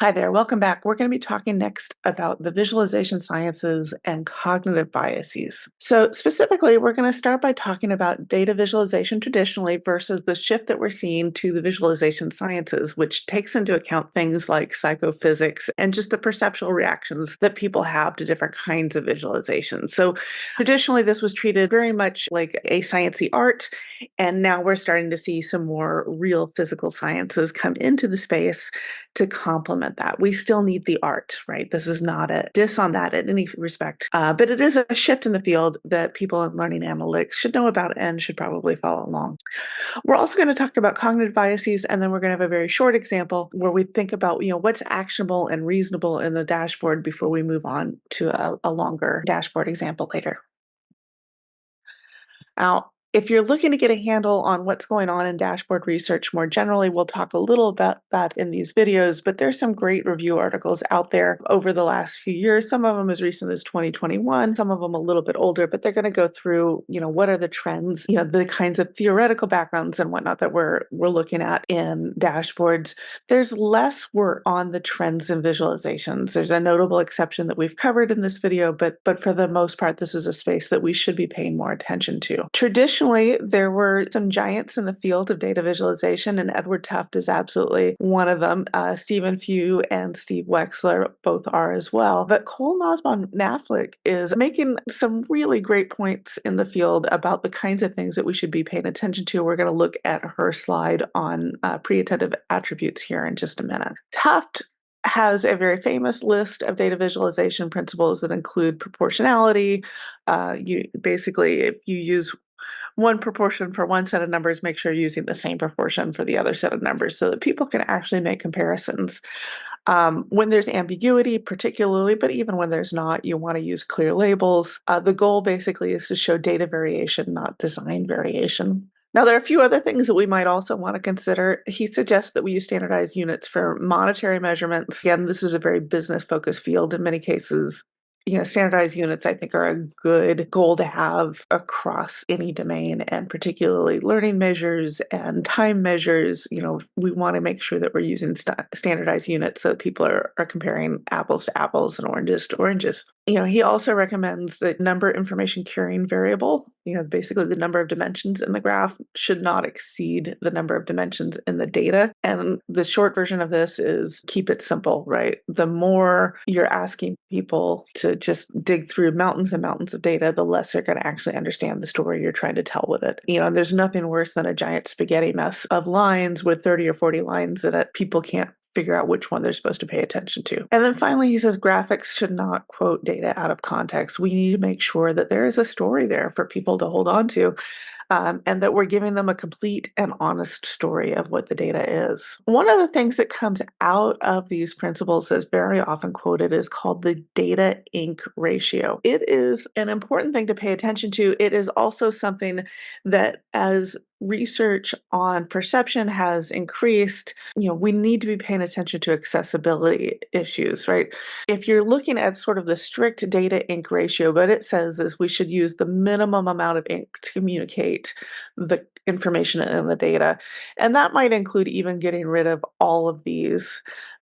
Hi there, welcome back. We're going to be talking next about the visualization sciences and cognitive biases. So, specifically, we're going to start by talking about data visualization traditionally versus the shift that we're seeing to the visualization sciences, which takes into account things like psychophysics and just the perceptual reactions that people have to different kinds of visualizations. So, traditionally, this was treated very much like a sciencey art, and now we're starting to see some more real physical sciences come into the space to complement that. We still need the art, right? This is not a diss on that in any respect, but it is a shift in the field that people in learning analytics should know about and should probably follow along. We're also going to talk about cognitive biases, and then we're going to have a very short example where we think about, what's actionable and reasonable in the dashboard before we move on to a longer dashboard example later. Now, if you're looking to get a handle on what's going on in dashboard research more generally, we'll talk a little about that in these videos, but there's some great review articles out there over the last few years, some of them as recent as 2021, some of them a little bit older, but they're going to go through, what are the trends, the kinds of theoretical backgrounds and whatnot that we're looking at in dashboards. There's less work on the trends and visualizations. There's a notable exception that we've covered in this video, but for the most part, this is a space that we should be paying more attention to. Traditionally, there were some giants in the field of data visualization, and Edward Tufte is absolutely one of them. Stephen Few and Steve Wexler both are as well. But Cole Nosbaum-Knaflic is making some really great points in the field about the kinds of things that we should be paying attention to. We're going to look at her slide on pre-attentive attributes here in just a minute. Tufte has a very famous list of data visualization principles that include proportionality. If you use one proportion for one set of numbers, make sure you're using the same proportion for the other set of numbers so that people can actually make comparisons. When there's ambiguity, particularly, but even when there's not, you want to use clear labels. The goal basically is to show data variation, not design variation. Now, there are a few other things that we might also want to consider. He suggests that we use standardized units for monetary measurements. Again, this is a very business-focused field in many cases. Standardized units, I think, are a good goal to have across any domain, and particularly learning measures and time measures. We want to make sure that we're using standardized units so that people are comparing apples to apples and oranges to oranges. He also recommends the number information carrying variable. Basically the number of dimensions in the graph should not exceed the number of dimensions in the data. And the short version of this is keep it simple, right? The more you're asking people to just dig through mountains and mountains of data, the less they're going to actually understand the story you're trying to tell with it. And there's nothing worse than a giant spaghetti mess of lines with 30 or 40 lines that people can't figure out which one they're supposed to pay attention to. And then finally, he says graphics should not quote data out of context. We need to make sure that there is a story there for people to hold on to. And that we're giving them a complete and honest story of what the data is. One of the things that comes out of these principles that's very often quoted is called the data-ink ratio. It is an important thing to pay attention to. It is also something that, as research on perception has increased, we need to be paying attention to accessibility issues, right? If you're looking at sort of the strict data ink ratio, what it says is we should use the minimum amount of ink to communicate the information in the data. And that might include even getting rid of all of these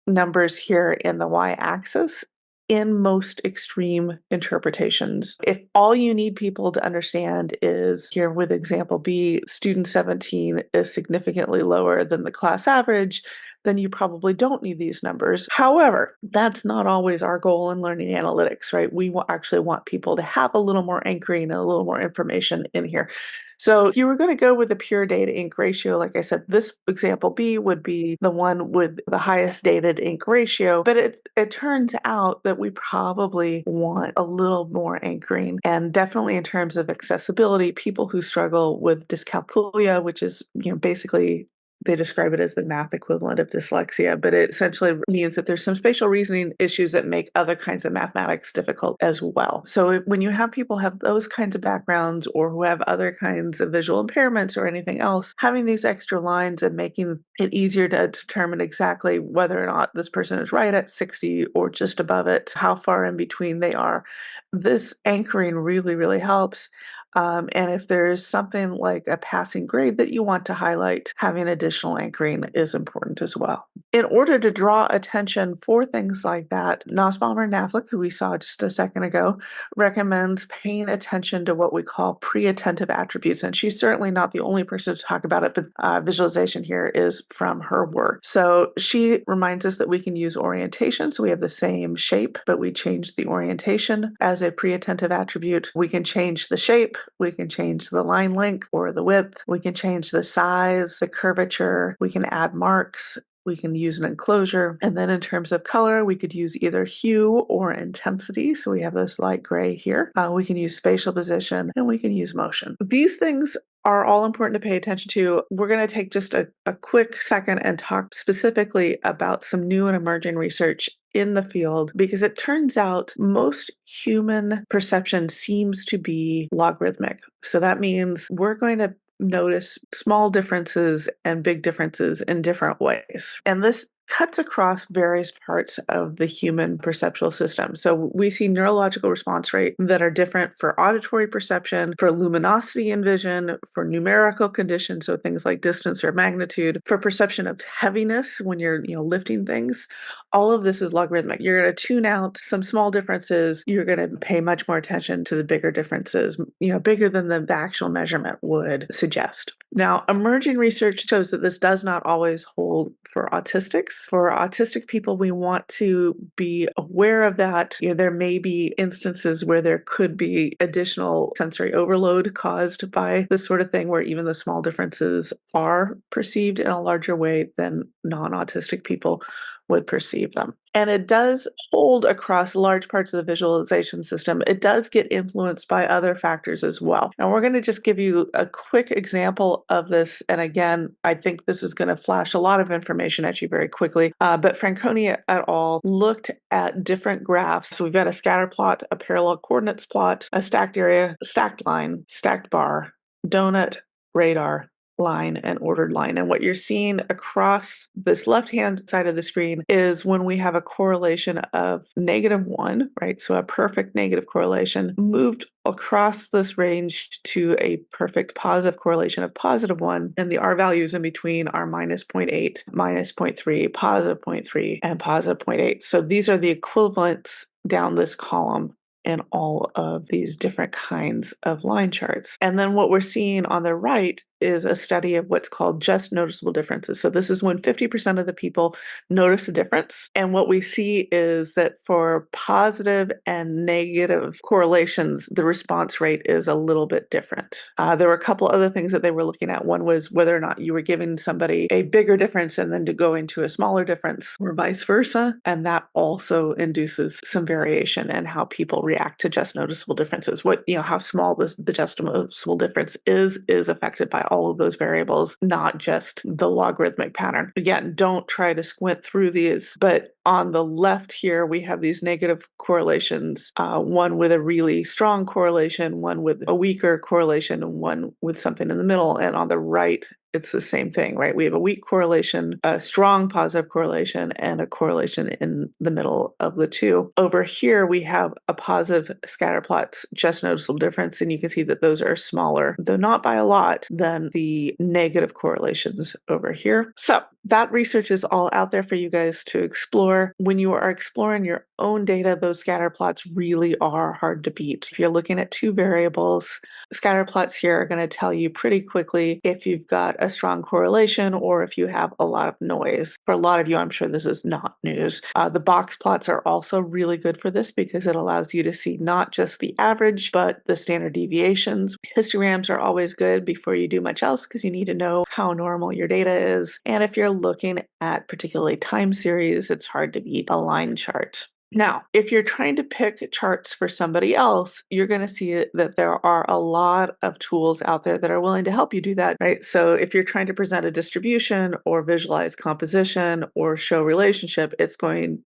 numbers here in the y-axis in most extreme interpretations. If all you need people to understand is, here with example B, student 17 is significantly lower than the class average, then you probably don't need these numbers. However, that's not always our goal in learning analytics, right? We actually want people to have a little more anchoring and a little more information in here. So if you were going to go with a pure data ink ratio, like I said, this example B would be the one with the highest data to ink ratio, but it turns out that we probably want a little more anchoring. And definitely in terms of accessibility, people who struggle with dyscalculia, which is, basically they describe it as the math equivalent of dyslexia, but it essentially means that there's some spatial reasoning issues that make other kinds of mathematics difficult as well. So when you have people have those kinds of backgrounds or who have other kinds of visual impairments or anything else, having these extra lines and making it easier to determine exactly whether or not this person is right at 60 or just above it, how far in between they are, This anchoring really, really helps. And if there's something like a passing grade that you want to highlight, having additional anchoring is important as well. In order to draw attention for things like that, Nussbaumer Knaflic, who we saw just a second ago, recommends paying attention to what we call pre-attentive attributes. And she's certainly not the only person to talk about it, but visualization here is from her work. So she reminds us that we can use orientation. So we have the same shape, but we change the orientation as a pre-attentive attribute. We can change the shape. We can change the line length or the width. We can change the size, the curvature. We can add marks. We can use an enclosure. And then in terms of color, we could use either hue or intensity. So we have this light gray here. We can use spatial position, and we can use motion. These things are all important to pay attention to. We're going to take just a quick second and talk specifically about some new and emerging research in the field, because it turns out most human perception seems to be logarithmic. So that means we're going to notice small differences and big differences in different ways. And this cuts across various parts of the human perceptual system. So we see neurological response rate that are different for auditory perception, for luminosity in vision, for numerical conditions, so things like distance or magnitude, for perception of heaviness when you're lifting things. All of this is logarithmic. You're going to tune out some small differences. You're going to pay much more attention to the bigger differences, bigger than the actual measurement would suggest. Now, emerging research shows that this does not always hold for autistics. For autistic people, we want to be aware of that. There may be instances where there could be additional sensory overload caused by this sort of thing, where even the small differences are perceived in a larger way than non-autistic people would perceive them. And it does hold across large parts of the visualization system. It does get influenced by other factors as well. And we're going to just give you a quick example of this. And again, I think this is going to flash a lot of information at you very quickly. But Franconi et al. Looked at different graphs. So we've got a scatter plot, a parallel coordinates plot, a stacked area, stacked line, stacked bar, donut, radar, line, and ordered line. And what you're seeing across this left-hand side of the screen is when we have a correlation of -1, right? So a perfect negative correlation moved across this range to a perfect positive correlation of +1, and the R values in between are -0.8, -0.3, +0.3, and +0.8. So these are the equivalents down this column in all of these different kinds of line charts. And then what we're seeing on the right is a study of what's called just noticeable differences. So this is when 50% of the people notice a difference. And what we see is that for positive and negative correlations, the response rate is a little bit different. There were a couple other things that they were looking at. One was whether or not you were giving somebody a bigger difference and then to go into a smaller difference, or vice versa. And that also induces some variation in how people react to just noticeable differences. How small the just noticeable difference is affected by all of those variables, not just the logarithmic pattern. Again, don't try to squint through these, but on the left here, we have these negative correlations, one with a really strong correlation, one with a weaker correlation, and one with something in the middle. And on the right, it's the same thing, right? We have a weak correlation, a strong positive correlation, and a correlation in the middle of the two. Over here, we have a positive scatter plots, just noticeable difference, and you can see that those are smaller, though not by a lot, than the negative correlations over here. So that research is all out there for you guys to explore. When you are exploring your own data, those scatter plots really are hard to beat. If you're looking at two variables, scatter plots here are going to tell you pretty quickly if you've got a strong correlation or if you have a lot of noise. For a lot of you, I'm sure this is not news. The box plots are also really good for this because it allows you to see not just the average, but the standard deviations. Histograms are always good before you do much else because you need to know how normal your data is. And if you're looking at particularly time series, it's hard to beat a line chart. Now, if you're trying to pick charts for somebody else, you're going to see that there are a lot of tools out there that are willing to help you do that, right? So if you're trying to present a distribution or visualize composition or show relationship,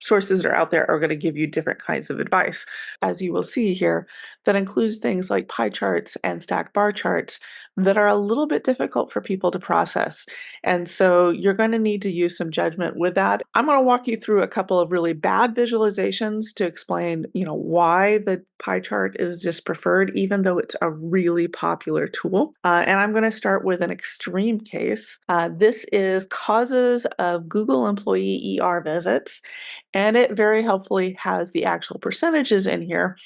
sources that are out there are going to give you different kinds of advice. As you will see here, that includes things like pie charts and stacked bar charts that are a little bit difficult for people to process. And so you're going to need to use some judgment with that. I'm going to walk you through a couple of really bad visualizations to explain, why the pie chart is just preferred, even though it's a really popular tool. And I'm going to start with an extreme case. This is causes of Google employee ER visits, and it very helpfully has the actual percentages in here.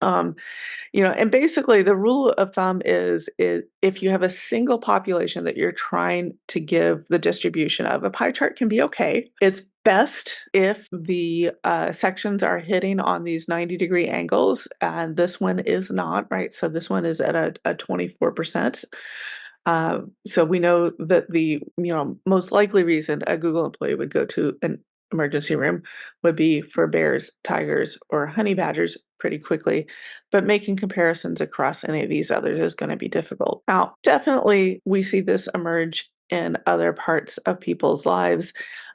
And basically the rule of thumb is if you have a single population that you're trying to give the distribution of, a pie chart can be okay. It's best if the sections are hitting on these 90-degree angles, and this one is not, right? So this one is at a 24%. So we know that the most likely reason a Google employee would go to an emergency room would be for bears, tigers, or honey badgers pretty quickly, but making comparisons across any of these others is going to be difficult. Now, definitely we see this emerge in other parts of people's lives.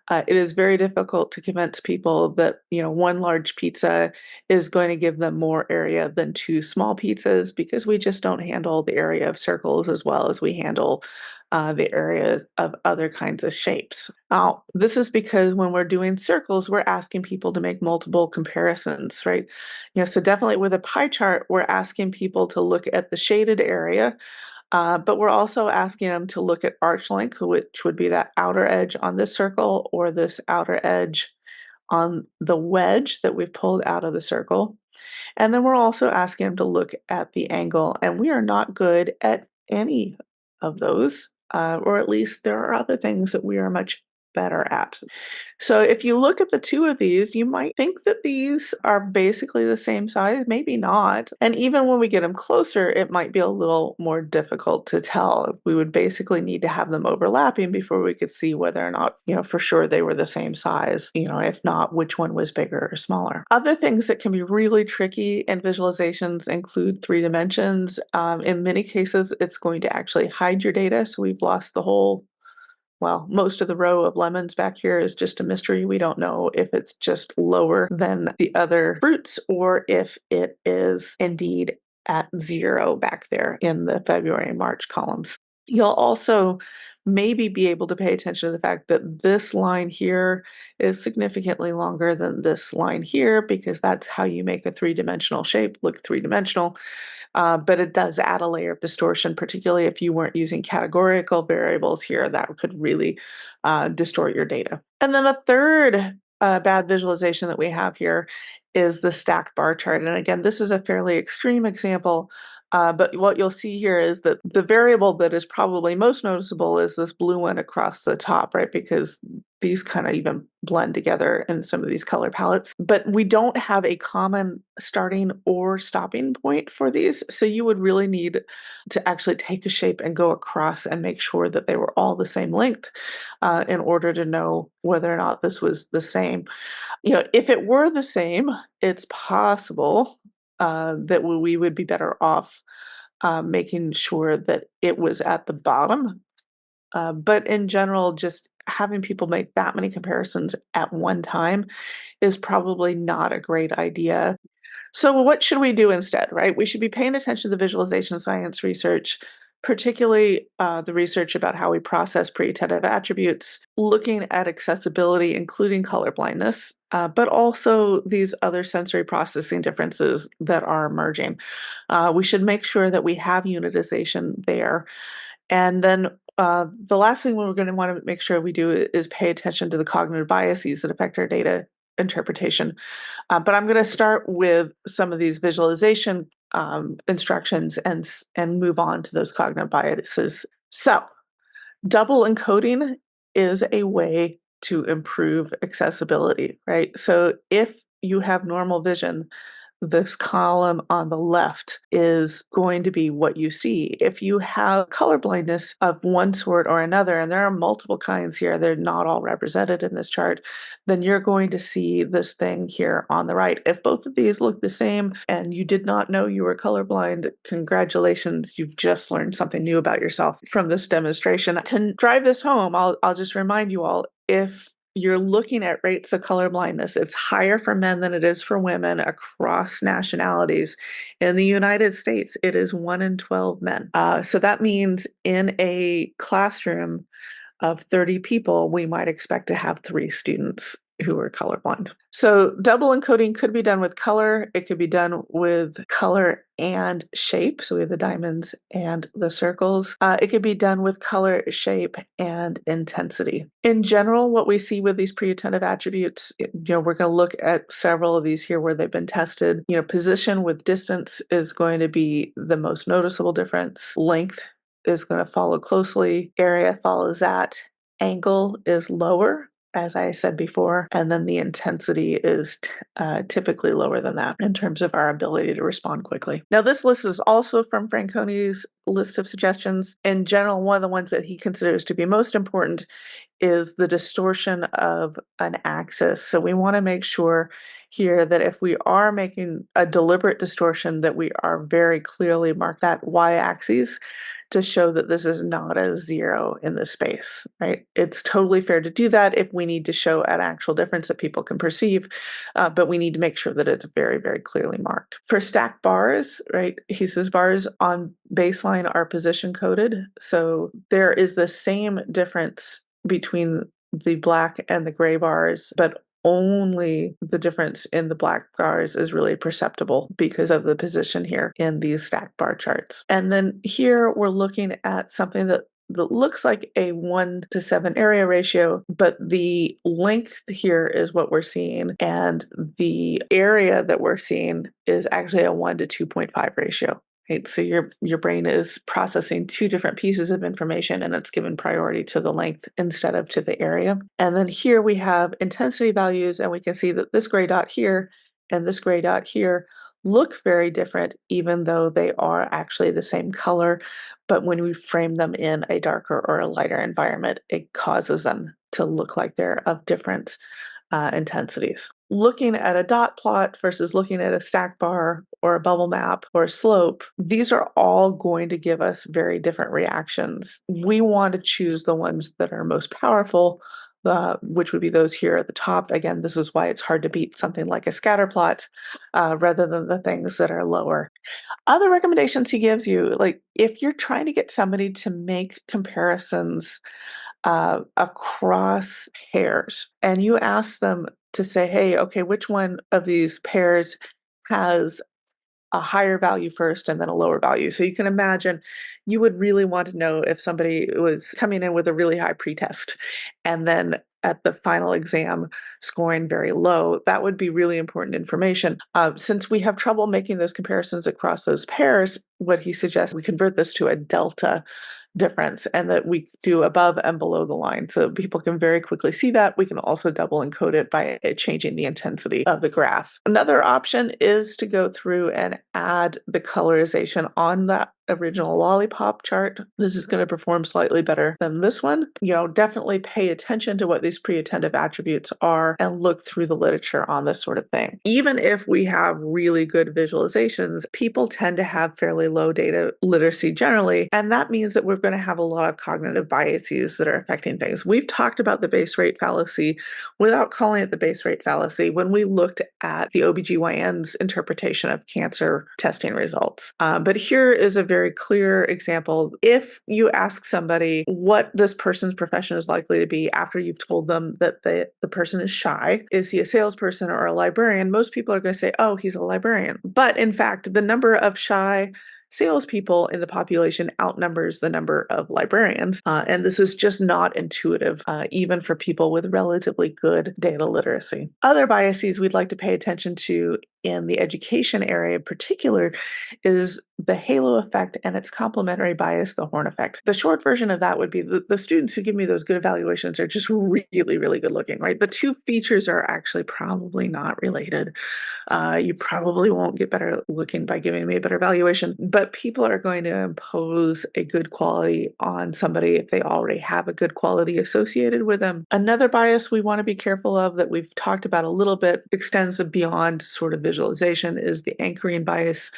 It is very difficult to convince people that one large pizza is going to give them more area than two small pizzas, because we just don't handle the area of circles as well as we handle the area of other kinds of shapes. Now, this is because when we're doing circles, we're asking people to make multiple comparisons, right? So definitely with a pie chart, we're asking people to look at the shaded area. But we're also asking them to look at arch length, which would be that outer edge on this circle or this outer edge on the wedge that we've pulled out of the circle. And then we're also asking them to look at the angle, and we are not good at any of those, or at least there are other things that we are much better at. So if you look at the two of these, you might think that these are basically the same size, maybe not. And even when we get them closer, it might be a little more difficult to tell. We would basically need to have them overlapping before we could see whether or not, for sure they were the same size, if not, which one was bigger or smaller. Other things that can be really tricky in visualizations include 3 dimensions. In many cases, it's going to actually hide your data. So we've lost the whole most of the row of lemons back here is just a mystery. We don't know if it's just lower than the other fruits or if it is indeed at 0 back there in the February and March columns. You'll also maybe be able to pay attention to the fact that this line here is significantly longer than this line here, because that's how you make a 3-dimensional shape look 3-dimensional. But it does add a layer of distortion, particularly if you weren't using categorical variables here. That could really distort your data. And then a third bad visualization that we have here is the stacked bar chart. And again, this is a fairly extreme example, but what you'll see here is that the variable that is probably most noticeable is this blue one across the top, right? Because these kind of even blend together in some of these color palettes. But we don't have a common starting or stopping point for these. So you would really need to actually take a shape and go across and make sure that they were all the same length in order to know whether or not this was the same. If it were the same, it's possible that we would be better off making sure that it was at the bottom. But in general, just having people make that many comparisons at one time is probably not a great idea. So what should we do instead, right? We should be paying attention to the visualization science research, particularly the research about how we process pre-attentive attributes, looking at accessibility, including color blindness, but also these other sensory processing differences that are emerging. We should make sure that we have unitization there. And then the last thing we're going to want to make sure we do is pay attention to the cognitive biases that affect our data interpretation. But I'm going to start with some of these visualization instructions and move on to those cognitive biases. So double encoding is a way to improve accessibility, right? So if you have normal vision, this column on the left is going to be what you see. If you have color blindness of one sort or another, and there are multiple kinds here, they're not all represented in this chart, then you're going to see this thing here on the right. If both of these look the same and you did not know you were colorblind, congratulations, you've just learned something new about yourself from this demonstration. To drive this home, I'll just remind you all, if you're looking at rates of color blindness. It's higher for men than it is for women across nationalities. In the United States, it is 1 in 12 men. So that means in a classroom of 30 people, we might expect to have 3 students who are colorblind. So double encoding could be done with color. It could be done with color and shape. So we have the diamonds and the circles. It could be done with color, shape, and intensity. In general, what we see with these pre-attentive attributes, we're going to look at several of these here where they've been tested. Position with distance is going to be the most noticeable difference. Length is going to follow closely. Area follows that. Angle is lower, as I said before, and then the intensity is typically lower than that in terms of our ability to respond quickly. Now, this list is also from Franconi's list of suggestions. In general, one of the ones that he considers to be most important is the distortion of an axis. So we want to make sure here that if we are making a deliberate distortion, that we are very clearly mark that y-axis to show that this is not a 0 in the space, right? It's totally fair to do that if we need to show an actual difference that people can perceive, but we need to make sure that it's very, very clearly marked. For stacked bars, right, he says bars on baseline are position coded. So there is the same difference between the black and the gray bars, but only the difference in the black bars is really perceptible because of the position here in these stacked bar charts. And then here we're looking at something that looks like a 1:7 area ratio, but the length here is what we're seeing, and the area that we're seeing is actually a 1:2.5 ratio. Right, so your brain is processing 2 different pieces of information, and it's given priority to the length instead of to the area. And then here we have intensity values, and we can see that this gray dot here and this gray dot here look very different, even though they are actually the same color. But when we frame them in a darker or a lighter environment, it causes them to look like they're of different intensities. Looking at a dot plot versus looking at a stack bar or a bubble map or a slope, these are all going to give us very different reactions. We want to choose the ones that are most powerful, which would be those here at the top. Again, this is why it's hard to beat something like a scatter plot rather than the things that are lower. Other recommendations he gives you, like if you're trying to get somebody to make comparisons across pairs, and you ask them to say, hey, okay, which one of these pairs has a higher value first and then a lower value? So you can imagine you would really want to know if somebody was coming in with a really high pretest and then at the final exam scoring very low. That would be really important information. Since we have trouble making those comparisons across those pairs, what he suggests, we convert this to a delta difference and that we do above and below the line. So people can very quickly see that. We can also double encode it by changing the intensity of the graph. Another option is to go through and add the colorization on that original lollipop chart. This is going to perform slightly better than this one. Definitely pay attention to what these pre-attentive attributes are and look through the literature on this sort of thing. Even if we have really good visualizations, people tend to have fairly low data literacy generally, and that means that we're going to have a lot of cognitive biases that are affecting things. We've talked about the base rate fallacy without calling it the base rate fallacy when we looked at the OBGYN's interpretation of cancer testing results. But here is a very clear example. If you ask somebody what this person's profession is likely to be after you've told them that the person is shy, is he a salesperson or a librarian? Most people are going to say, oh, he's a librarian. But in fact, the number of shy salespeople in the population outnumbers the number of librarians. And this is just not intuitive, even for people with relatively good data literacy. Other biases we'd like to pay attention to in the education area in particular is the halo effect and its complementary bias, the horn effect. The short version of that would be the students who give me those good evaluations are just really, really good looking, right? The two features are actually probably not related. You probably won't get better looking by giving me a better valuation, but people are going to impose a good quality on somebody if they already have a good quality associated with them. Another bias we want to be careful of that we've talked about a little bit extends beyond sort of visualization is the anchoring bias.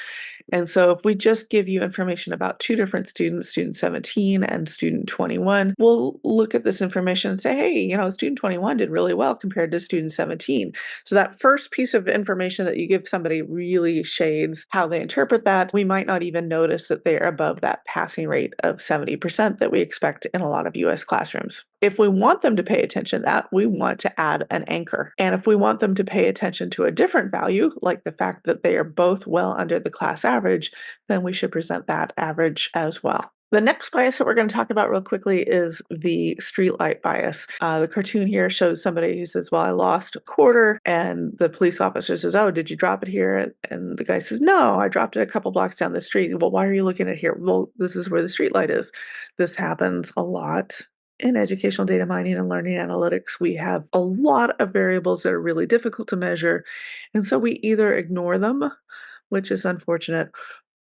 And so if we just give you information about two different students, student 17 and student 21, we'll look at this information and say, hey, student 21 did really well compared to student 17. So that first piece of information that you give somebody really shades how they interpret that. We might not even notice that they're above that passing rate of 70% that we expect in a lot of US classrooms. If we want them to pay attention to that, we want to add an anchor. And if we want them to pay attention to a different value, like the fact that they are both well under the class average, then we should present that average as well. The next bias that we're going to talk about real quickly is the streetlight bias. The cartoon here shows somebody who says, well, I lost a quarter, and the police officer says, oh, did you drop it here? And the guy says, no, I dropped it a couple blocks down the street. Well, why are you looking at here? Well, this is where the streetlight is. This happens a lot. In educational data mining and learning analytics, we have a lot of variables that are really difficult to measure. And so we either ignore them, which is unfortunate,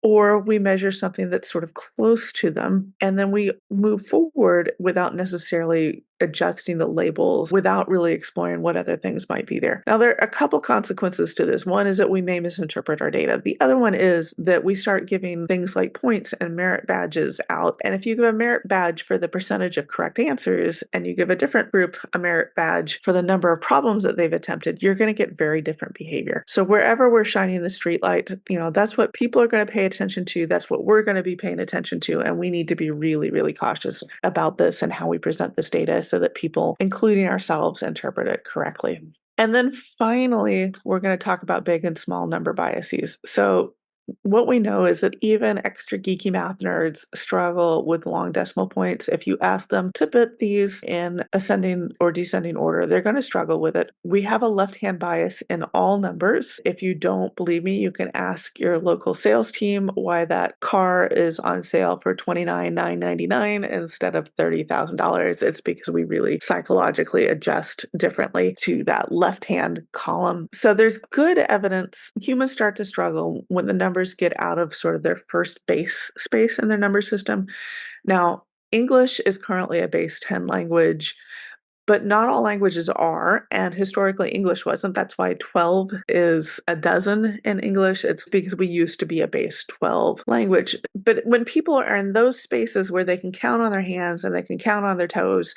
or we measure something that's sort of close to them, and then we move forward without necessarily adjusting the labels, without really exploring what other things might be there. Now, there are a couple consequences to this. One is that we may misinterpret our data. The other one is that we start giving things like points and merit badges out. And if you give a merit badge for the percentage of correct answers, and you give a different group a merit badge for the number of problems that they've attempted, you're going to get very different behavior. So wherever we're shining the streetlight, that's what people are going to pay attention to. That's what we're going to be paying attention to. And we need to be really, really cautious about this and how we present this data so that people, including ourselves, interpret it correctly. And then finally, we're going to talk about big and small number biases. So what we know is that even extra geeky math nerds struggle with long decimal points. If you ask them to put these in ascending or descending order, they're going to struggle with it. We have a left-hand bias in all numbers. If you don't believe me, you can ask your local sales team why that car is on sale for $29,999 instead of $30,000. It's because we really psychologically adjust differently to that left-hand column. So there's good evidence. Humans start to struggle when the numbers get out of sort of their first base space in their number system. Now, English is currently a base 10 language, but not all languages are, and historically English wasn't. That's why 12 is a dozen in English. It's because we used to be a base 12 language. But when people are in those spaces where they can count on their hands and they can count on their toes,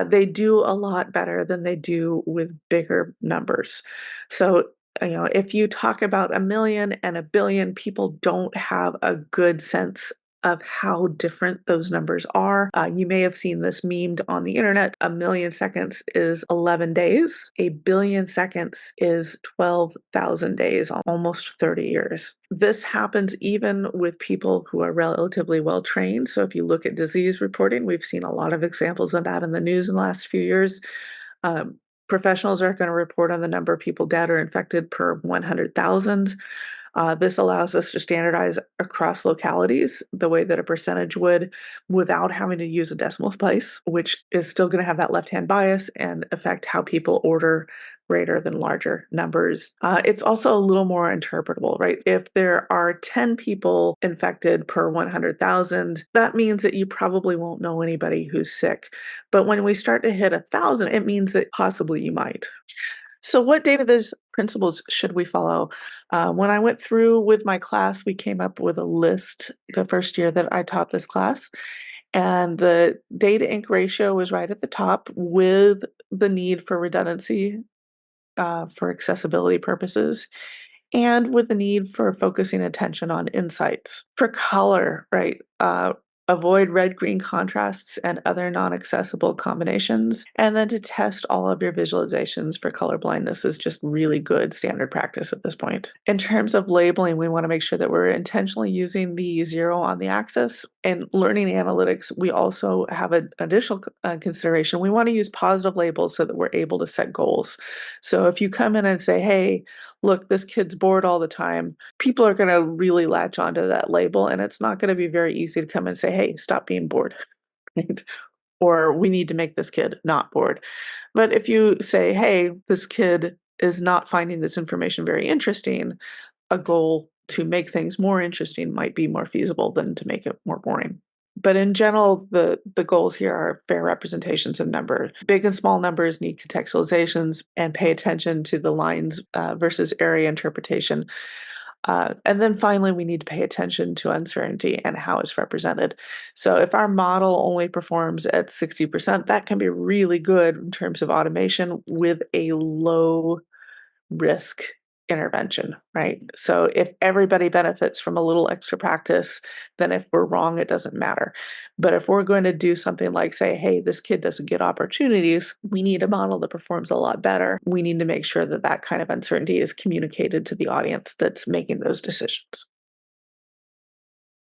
they do a lot better than they do with bigger numbers. So if you talk about a million and a billion, people don't have a good sense of how different those numbers are. You may have seen this memed on the internet. A million seconds is 11 days. A billion seconds is 12,000 days, almost 30 years. This happens even with people who are relatively well trained. So if you look at disease reporting, we've seen a lot of examples of that in the news in the last few years. Professionals are going to report on the number of people dead or infected per 100,000. This allows us to standardize across localities the way that a percentage would without having to use a decimal place, which is still going to have that left-hand bias and affect how people order greater than larger numbers. It's also a little more interpretable, right? If there are 10 people infected per 100,000, that means that you probably won't know anybody who's sick. But when we start to hit 1,000, it means that possibly you might. So what data viz principles should we follow? When I went through with my class, we came up with a list the first year that I taught this class. And the data inc ratio was right at the top with the need for redundancy for accessibility purposes, and with the need for focusing attention on insights. For color, right? Avoid red-green contrasts and other non-accessible combinations. And then to test all of your visualizations for color blindness is just really good standard practice at this point. In terms of labeling, we want to make sure that we're intentionally using the 0 on the axis. In learning analytics, we also have an additional consideration. We want to use positive labels so that we're able to set goals. So if you come in and say, hey, look, this kid's bored all the time, people are going to really latch onto that label, and it's not going to be very easy to come and say, hey, stop being bored, right? Or we need to make this kid not bored. But if you say, hey, this kid is not finding this information very interesting, a goal to make things more interesting might be more feasible than to make it more boring. But in general, the goals here are fair representations of number. Big and small numbers need contextualizations and pay attention to the lines versus area interpretation. And then finally, we need to pay attention to uncertainty and how it's represented. So if our model only performs at 60%, that can be really good in terms of automation with a low risk intervention, right? So if everybody benefits from a little extra practice, then if we're wrong, it doesn't matter. But if we're going to do something like say, hey, this kid doesn't get opportunities, we need a model that performs a lot better. We need to make sure that that kind of uncertainty is communicated to the audience that's making those decisions.